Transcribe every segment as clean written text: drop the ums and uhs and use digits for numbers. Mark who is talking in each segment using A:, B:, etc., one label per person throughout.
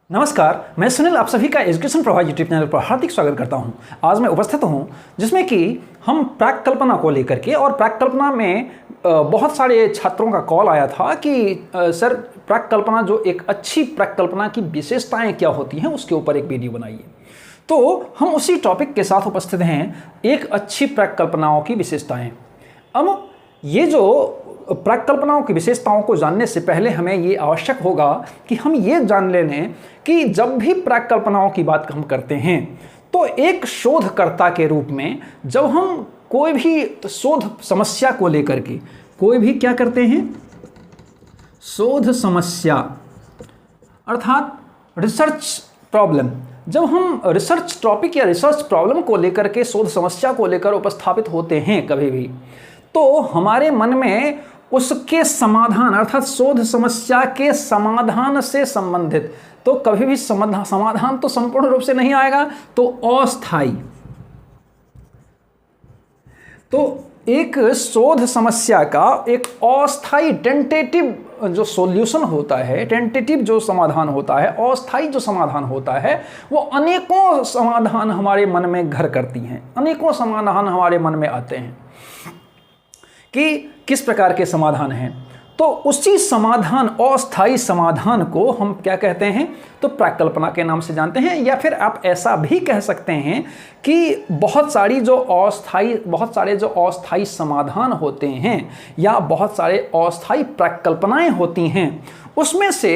A: नमस्कार, मैं सुनील आप सभी का एजुकेशन प्रभाव यूट्यूब चैनल पर हार्दिक स्वागत करता हूं। आज मैं उपस्थित हूं जिसमें कि हम प्राक कल्पना को लेकर के और प्राक कल्पना में बहुत सारे छात्रों का कॉल आया था कि सर प्राक कल्पना जो एक अच्छी प्राक कल्पना की विशेषताएं क्या होती हैं उसके ऊपर एक वीडियो बनाइए। तो हम उसी टॉपिक के साथ उपस्थित हैं, एक अच्छी प्राक कल्पनाओं की विशेषताएं। अब ये जो प्राक कल्पनाओं की विशेषताओं को जानने से पहले हमें ये आवश्यक होगा कि हम ये जान लें कि जब भी प्राक कल्पनाओं की बात हम करते हैं तो एक शोधकर्ता के रूप में जब हम कोई भी शोध समस्या को लेकर के कोई भी क्या करते हैं, शोध समस्या अर्थात रिसर्च प्रॉब्लम, जब हम रिसर्च टॉपिक या रिसर्च प्रॉब्लम को लेकर के शोध समस्या को लेकर उपस्थापित होते हैं कभी भी, तो हमारे मन में उसके समाधान अर्थात शोध समस्या के समाधान से संबंधित, तो कभी भी समाधान तो संपूर्ण रूप से नहीं आएगा, तो अस्थायी, तो एक शोध समस्या का एक अस्थायी टेंटेटिव जो सॉल्यूशन होता है, टेंटेटिव जो समाधान होता है, अस्थायी जो समाधान होता है, वो अनेकों समाधान हमारे मन में घर करती हैं, अनेकों समाधान हमारे मन में आते हैं कि किस प्रकार के समाधान हैं। तो उसी समाधान, अस्थायी समाधान को हम क्या कहते हैं, तो प्राक कल्पना के नाम से जानते हैं। या फिर आप ऐसा भी कह सकते हैं कि बहुत सारे जो अस्थायी समाधान होते हैं या बहुत सारे अस्थायी प्राक कल्पनाएं होती हैं, उसमें से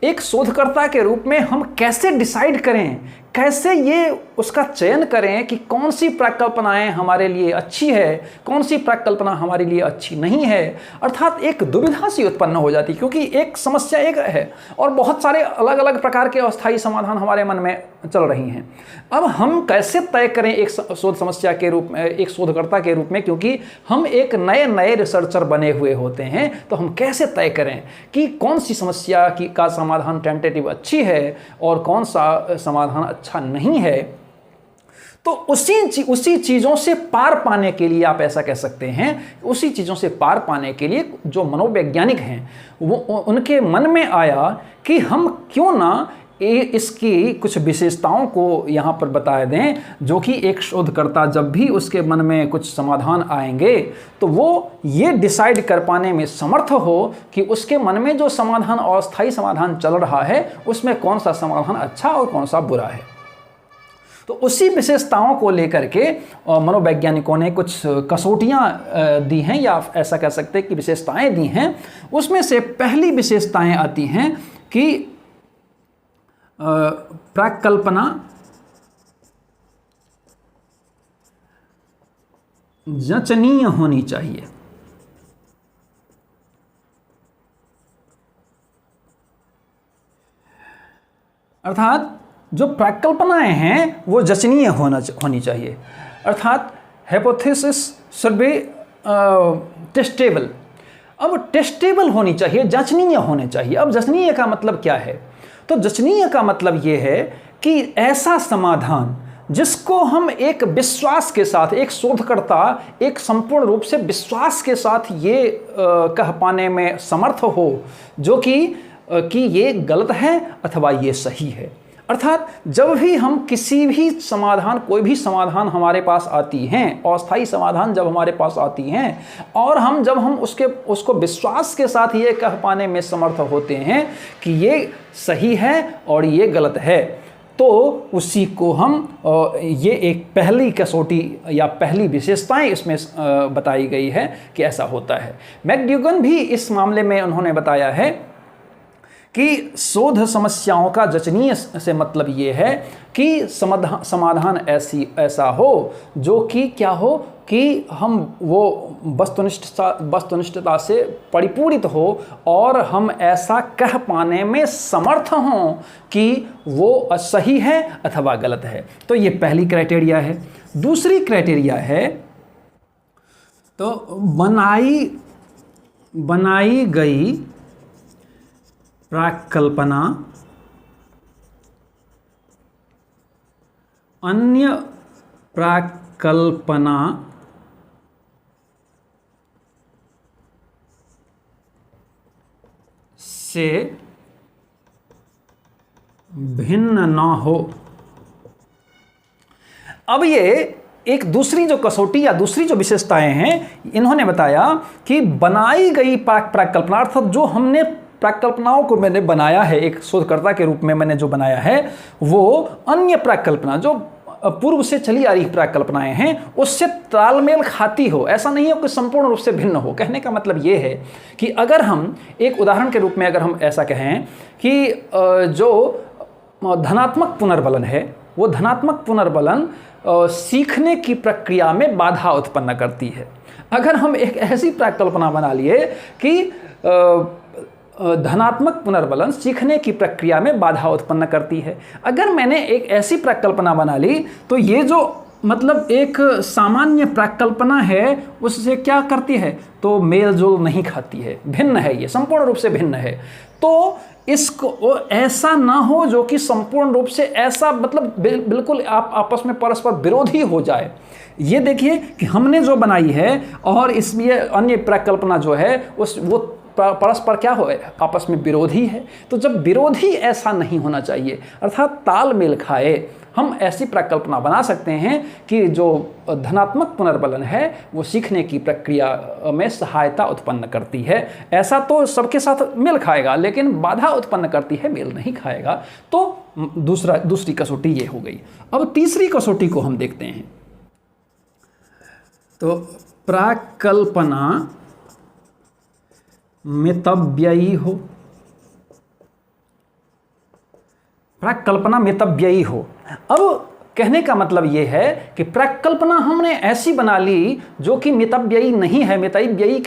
A: एक शोधकर्ता के रूप में हम कैसे डिसाइड करें, कैसे ये उसका चयन करें कि कौन सी प्राक कल्पनाएं हमारे लिए अच्छी है, कौन सी प्राक कल्पना हमारे लिए अच्छी नहीं है। अर्थात एक दुविधा सी उत्पन्न हो जाती, क्योंकि एक समस्या एक है और बहुत सारे अलग अलग प्रकार के अस्थायी समाधान हमारे मन में चल रही हैं। अब हम कैसे तय करें एक शोध समस्या के रूप में, एक शोधकर्ता के रूप में, क्योंकि हम एक नए रिसर्चर बने हुए होते हैं, तो हम कैसे तय करें कि कौन सी समस्या का समाधान टेंटेटिव अच्छी है और कौन सा समाधान अच्छा नहीं है। तो उसी चीज़ों से पार पाने के लिए आप ऐसा कह सकते हैं, उसी चीज़ों से पार पाने के लिए जो मनोवैज्ञानिक हैं वो उनके मन में आया कि हम क्यों ना इसकी कुछ विशेषताओं को यहाँ पर बता दें, जो कि एक शोधकर्ता जब भी उसके मन में कुछ समाधान आएंगे तो वो ये डिसाइड कर पाने में समर्थ हो कि उसके मन में जो समाधान, अस्थायी समाधान चल रहा है, उसमें कौन सा समाधान अच्छा और कौन सा बुरा है। तो उसी विशेषताओं को लेकर के मनोवैज्ञानिकों ने कुछ कसौटियाँ दी हैं, या ऐसा कह सकते हैं कि विशेषताएं दी हैं। उसमें से पहली विशेषताएं आती हैं कि प्राक कल्पना जांचनीय होनी चाहिए। अर्थात जो प्राक कल्पनाएं हैं वो जांचनीय होनी चाहिए, अर्थात हाइपोथेसिस शुड बी टेस्टेबल। अब टेस्टेबल होनी चाहिए, जांचनीय होने चाहिए। अब जांचनीय का मतलब क्या है, तो जांचनीय का मतलब ये है कि ऐसा समाधान जिसको हम एक विश्वास के साथ, एक शोधकर्ता एक संपूर्ण रूप से विश्वास के साथ ये कह पाने में समर्थ हो जो कि ये गलत है अथवा ये सही है। अर्थात जब भी हम किसी भी समाधान, कोई भी समाधान हमारे पास आती हैं, अस्थायी समाधान जब हमारे पास आती हैं और जब हम उसको विश्वास के साथ ये कह पाने में समर्थ होते हैं कि ये सही है और ये गलत है, तो उसी को हम ये एक पहली कसौटी या पहली विशेषताएं इसमें बताई गई है कि ऐसा होता है। मैकडूगन भी इस मामले में उन्होंने बताया है कि शोध समस्याओं का जांचनीय से मतलब ये है कि समाधान ऐसा हो जो कि क्या हो, कि हम वो वस्तुनिष्ठता से परिपूरित हो और हम ऐसा कह पाने में समर्थ हों कि वो सही है अथवा गलत है। तो ये पहली क्राइटेरिया है। दूसरी क्राइटेरिया है तो बनाई गई प्राक कल्पना अन्य प्राक कल्पना से भिन्न ना हो। अब ये एक दूसरी जो कसौटी या दूसरी जो विशेषताएं हैं, इन्होंने बताया कि बनाई गई प्राक्कल्पना, अर्थात जो हमने प्राक्कल्पनाओं को मैंने बनाया है, एक शोधकर्ता के रूप में मैंने जो बनाया है, वो अन्य प्राक्कल्पना जो पूर्व से चली आ रही प्राक्कल्पनाएं हैं उससे तालमेल खाती हो। ऐसा नहीं हो कि संपूर्ण रूप से भिन्न हो। कहने का मतलब ये है कि अगर हम एक उदाहरण के रूप में अगर हम ऐसा कहें कि जो धनात्मक पुनर्बलन है, वो धनात्मक पुनर्बलन सीखने की प्रक्रिया में बाधा उत्पन्न करती है। अगर हम एक ऐसी प्राक्कल्पना बना लिए कि धनात्मक पुनर्बलन सीखने की प्रक्रिया में बाधा उत्पन्न करती है, अगर मैंने एक ऐसी प्राक्कल्पना बना ली तो ये जो मतलब एक सामान्य प्राक्कल्पना है उससे क्या करती है, तो मेल जोल नहीं खाती है, भिन्न है, ये संपूर्ण रूप से भिन्न है। तो इसको ऐसा ना हो जो कि संपूर्ण रूप से ऐसा मतलब बिल्कुल आप आपस में परस्पर विरोधी हो जाए। ये देखिए कि हमने जो बनाई है और इसमें अन्य प्राक्कल्पना जो है वो परस्पर क्या हो, आपस में विरोधी है। तो जब विरोधी ऐसा नहीं होना चाहिए, अर्थात तालमेल खाए, हम ऐसी प्राक्कल्पना बना सकते हैं कि जो धनात्मक पुनर्बलन है वो सीखने की प्रक्रिया में सहायता उत्पन्न करती है। ऐसा तो सबके साथ मेल खाएगा, लेकिन बाधा उत्पन्न करती है, मेल नहीं खाएगा। तो दूसरी कसौटी ये हो गई। अब तीसरी कसौटी को हम देखते हैं। तो प्राक्कल्पना मितव्ययी हो, प्राक्कल्पना मितव्ययी हो। अब कहने का मतलब ये है कि प्राक्कल्पना हमने ऐसी बना ली जो कि मितव्ययी नहीं है। मितव्ययी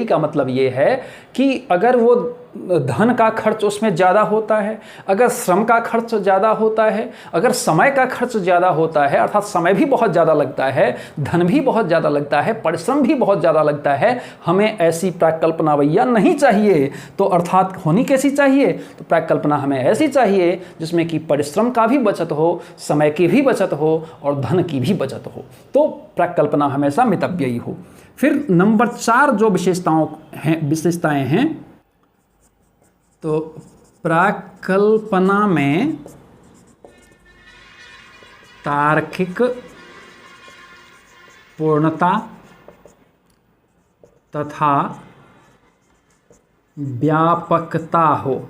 A: का मतलब ये है कि अगर वो धन का खर्च उसमें ज़्यादा होता है, अगर श्रम का खर्च ज़्यादा होता है, अगर समय का खर्च ज़्यादा होता है, अर्थात समय भी बहुत ज़्यादा लगता है, धन भी बहुत ज़्यादा लगता है, परिश्रम भी बहुत ज़्यादा लगता है, हमें ऐसी प्राक्कल्पना भैया नहीं चाहिए। तो अर्थात होनी कैसी चाहिए, तो प्राक्कल्पना हमें ऐसी चाहिए जिसमें कि परिश्रम का भी बचत हो, समय की भी बचत हो और धन की भी बचत हो। तो प्राक्कल्पना हमेशा मितव्ययी हो। फिर नंबर 4 जो विशेषताएं हैं, तो प्राक्कल्पना में तार्किक पूर्णता तथा व्यापकता हो।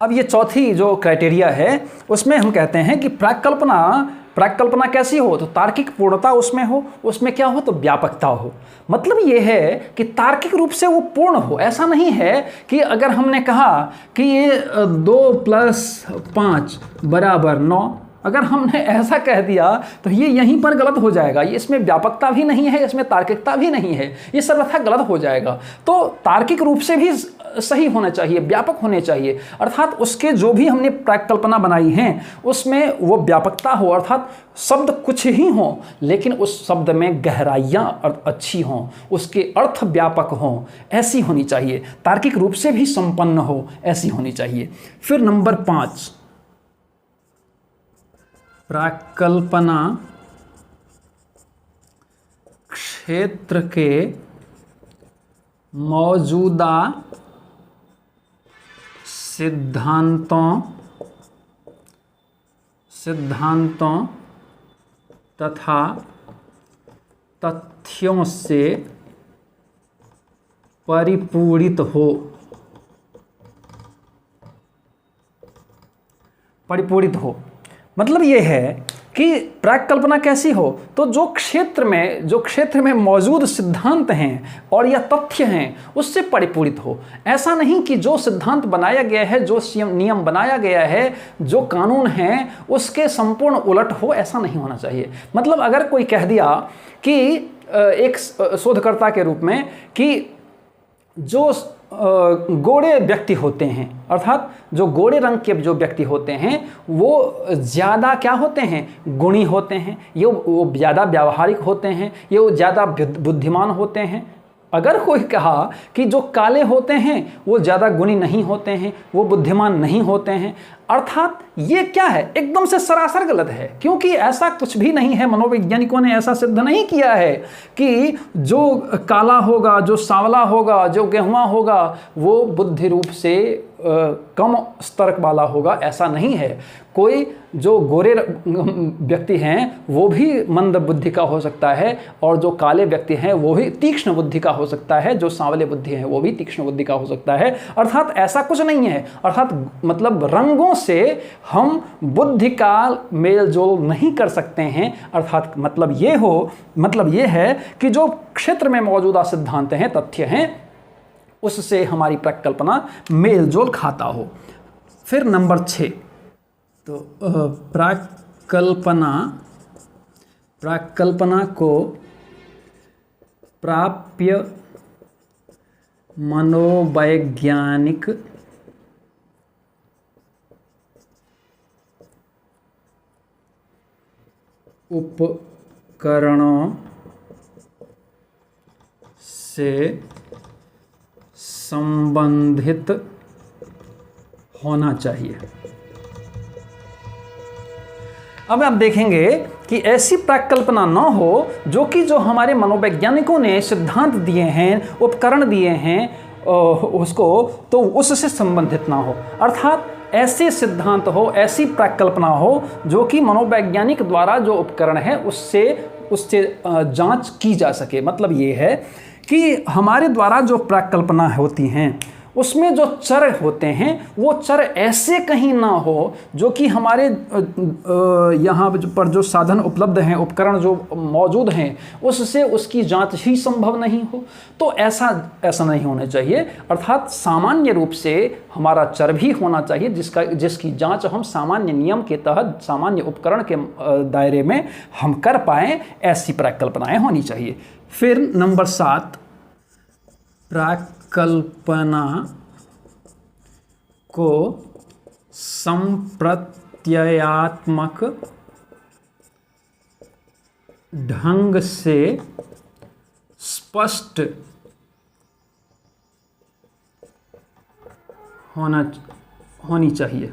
A: अब ये चौथी जो क्राइटेरिया है उसमें हम कहते हैं कि प्राक्कल्पना कैसी हो, तो तार्किक पूर्णता उसमें हो, उसमें क्या हो, तो व्यापकता हो। मतलब ये है कि तार्किक रूप से वो पूर्ण हो। ऐसा नहीं है कि अगर हमने कहा कि ये 2 + 5 = 9, अगर हमने ऐसा कह दिया तो ये यहीं पर गलत हो जाएगा। ये इसमें व्यापकता भी नहीं है, इसमें तार्किकता भी नहीं है, ये सर्वथा गलत हो जाएगा। तो तार्किक रूप से भी सही होना चाहिए, व्यापक होने चाहिए, अर्थात उसके जो भी हमने प्राक्कल्पना बनाई हैं उसमें वो व्यापकता हो, अर्थात शब्द कुछ ही हो लेकिन उस शब्द में गहराइयाँ अच्छी हों, उसके अर्थ व्यापक हों, ऐसी होनी चाहिए। तार्किक रूप से भी संपन्न हो, ऐसी होनी चाहिए। फिर नंबर 5, प्राक्कल्पना क्षेत्र के मौजूदा सिद्धांतों तथा तथ्यों से परिपूरित हो। मतलब ये है कि प्राक्कल्पना कैसी हो, तो जो क्षेत्र में मौजूद सिद्धांत हैं और या तथ्य हैं उससे परिपूरित हो। ऐसा नहीं कि जो सिद्धांत बनाया गया है, जो नियम बनाया गया है, जो कानून हैं उसके संपूर्ण उलट हो, ऐसा नहीं होना चाहिए। मतलब अगर कोई कह दिया कि एक शोधकर्ता के रूप में कि जो गोरे व्यक्ति होते हैं, अर्थात जो गोरे रंग के जो व्यक्ति होते हैं वो ज़्यादा क्या होते हैं, गुणी होते हैं, वो ज़्यादा व्यावहारिक होते हैं, ये वो ज़्यादा बुद्धिमान होते हैं। अगर कोई कहा कि जो काले होते हैं वो ज़्यादा गुणी नहीं होते हैं, वो बुद्धिमान नहीं होते हैं, अर्थात ये क्या है? एकदम से सरासर गलत है, क्योंकि ऐसा कुछ भी नहीं है। मनोवैज्ञानिकों ने ऐसा सिद्ध नहीं किया है कि जो काला होगा, जो सांवला होगा, जो गेहुआ होगा वो बुद्धि रूप से कम स्तर वाला होगा, ऐसा नहीं है। कोई जो गोरे व्यक्ति हैं वो भी मंद बुद्धि का हो सकता है, और जो काले व्यक्ति हैं वो भी तीक्ष्ण बुद्धि का हो सकता है, जो सांवले बुद्धि हैं वो भी तीक्ष्ण बुद्धि का हो सकता है। अर्थात ऐसा कुछ नहीं है। अर्थात मतलब रंगों से हम बुद्धि का मेल जोल नहीं कर सकते हैं। अर्थात मतलब ये है कि जो क्षेत्र में मौजूदा सिद्धांत हैं, तथ्य हैं, उससे हमारी प्रकल्पना मेल जोल खाता हो। फिर नंबर 6, तो प्रकल्पना को प्राप्य मनोवैज्ञानिक उपकरणों से संबंधित होना चाहिए। अब आप देखेंगे कि ऐसी प्रकल्पना न हो जो हमारे मनोवैज्ञानिकों ने सिद्धांत दिए हैं, उपकरण दिए हैं उसको, तो उससे संबंधित ना हो। अर्थात ऐसे सिद्धांत हो, ऐसी प्रकल्पना हो जो कि मनोवैज्ञानिक द्वारा जो उपकरण है उससे जांच की जा सके। मतलब ये है कि हमारे द्वारा जो प्रकल्पना होती हैं उसमें जो चर होते हैं वो चर ऐसे कहीं ना हो जो कि हमारे यहाँ पर जो साधन उपलब्ध हैं, उपकरण जो मौजूद हैं, उससे उसकी जांच ही संभव नहीं हो। तो ऐसा नहीं होना चाहिए। अर्थात सामान्य रूप से हमारा चर भी होना चाहिए जिसकी जांच हम सामान्य नियम के तहत, सामान्य उपकरण के दायरे में हम कर पाएँ। ऐसी प्रकल्पनाएँ होनी चाहिए। फिर नंबर 7, प्रकल्पना को संप्रत्ययात्मक ढंग से स्पष्ट होनी चाहिए।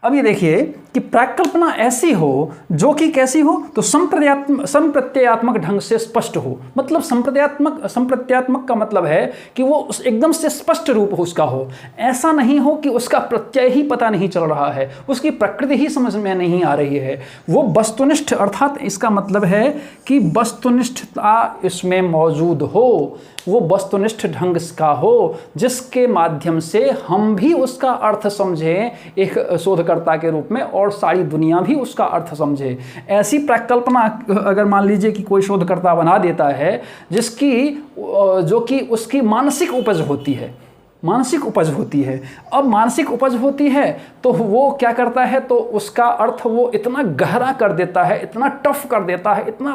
A: अब ये देखिए कि प्रकल्पना ऐसी हो जो कि कैसी हो, तो संप्रत्ययात्मक ढंग से स्पष्ट हो। मतलब संप्रत्ययात्मक का मतलब है कि वो एकदम से स्पष्ट रूप उसका हो। ऐसा नहीं हो कि उसका प्रत्यय ही पता नहीं चल रहा है, उसकी प्रकृति ही समझ में नहीं आ रही है। वो वस्तुनिष्ठ, अर्थात इसका मतलब है कि वस्तुनिष्ठता इसमें मौजूद हो, वो वस्तुनिष्ठ ढंग का हो जिसके माध्यम से हम भी उसका अर्थ समझें एक शोधकर्ता के रूप में, और सारी दुनिया भी उसका अर्थ समझे। ऐसी प्रकल्पना अगर मान लीजिए कि कोई शोधकर्ता बना देता है जो कि उसकी मानसिक उपज होती है, अब मानसिक उपज होती है तो वो क्या करता है, तो उसका अर्थ वो इतना गहरा कर देता है, इतना टफ कर देता है, इतना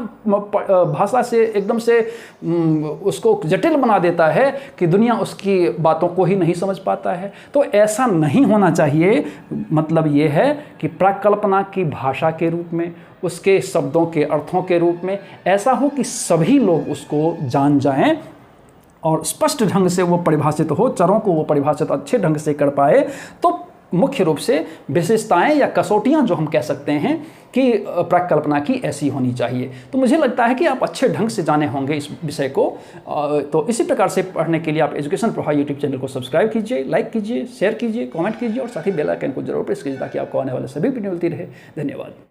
A: भाषा से एकदम से उसको जटिल बना देता है कि दुनिया उसकी बातों को ही नहीं समझ पाता है। तो ऐसा नहीं होना चाहिए। मतलब ये है कि प्रकल्पना की भाषा के रूप में, उसके शब्दों के अर्थों के रूप में ऐसा हो कि सभी लोग उसको जान जाएं और स्पष्ट ढंग से वो परिभाषित हो, चरों को वो परिभाषित अच्छे ढंग से कर पाए। तो मुख्य रूप से विशेषताएं या कसौटियां जो हम कह सकते हैं कि प्रकल्पना की ऐसी होनी चाहिए। तो मुझे लगता है कि आप अच्छे ढंग से जाने होंगे इस विषय को। तो इसी प्रकार से पढ़ने के लिए आप एजुकेशन प्रवाह यूट्यूब चैनल को सब्सक्राइब कीजिए, लाइक कीजिए, शेयर कीजिए, कमेंट कीजिए और साथ ही बेल आइकन को जरूर प्रेस कीजिए ताकि आपको आने वाले सभी वीडियो मिलती रहे। धन्यवाद।